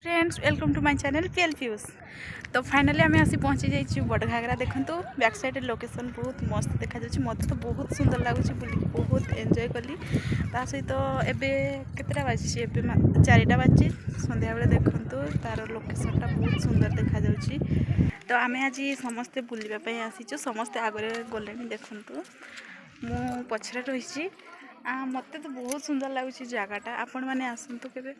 Friends welcome to my channel PL fuse. तो finally आम आसी पहुँची जाइए बड़ घाघरा। देखो बैक साइड लोकेशन बहुत मस्त देखा मत तो बहुत सुंदर लगुच बुल बहुत एंजॉय कली। सहित एवं केतटा बाजी एवं 4टा बाजी संध्या बेले देखूँ तार लोकेशनटा बहुत सुंदर देखा। तो आम आज समस्ते बुलवाई आसीचु समस्ते आगे गले देखूँ मु पछरे रही मत तो बहुत सुंदर लगुच जगटा आपण मैंने आसतु के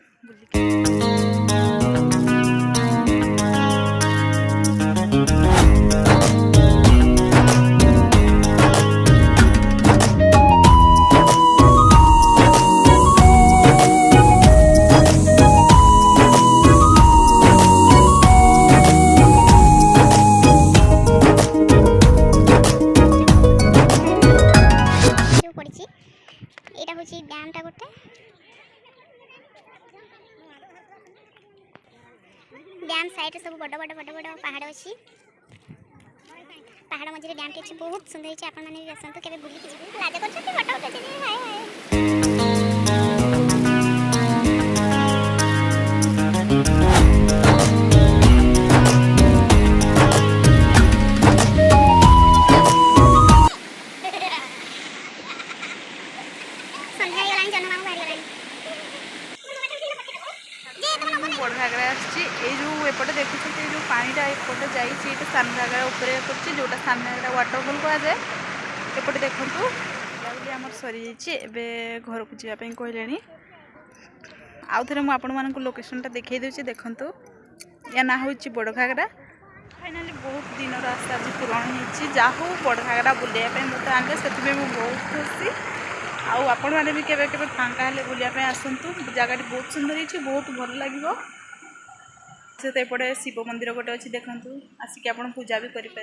डैमटा गोटे डैम साइड सब बड़ बड़ बड़ बड़ पहाड़ अच्छी पहाड़ मझे डैम टे बहुत सुंदर है। आपण मैंने भी आसतु के बुलिक जी लाज कर फोटो उठाई हाय हाय बड़ घाघरा आसपटे देखुं जो पानीटा एपटे जाइए सान घाघरा उपर जोटा सान घाघरा वाटरफॉल कहुए एपटे देखूँ बुलाबुली आम सरी जाइए घर को जावाई कहले आउ थे मुझे लोकेशनटा देखी दूसरी देखूँ या ना हूँ बड़ घाघरा। फाइनाली बहुत दिन आशा आज पूरण हो जाहू बड़ घाघरा बुलाइए मत आने से बहुत खुशी आपण मैंने भी केवे केवे फांका हेले बुलाइए आसतु जगह बहुत सुंदर है बहुत भल लगे। से तो एपटे शिव मंदिर गोटे अच्छी देखूँ आसिक आप पूजा भी करें।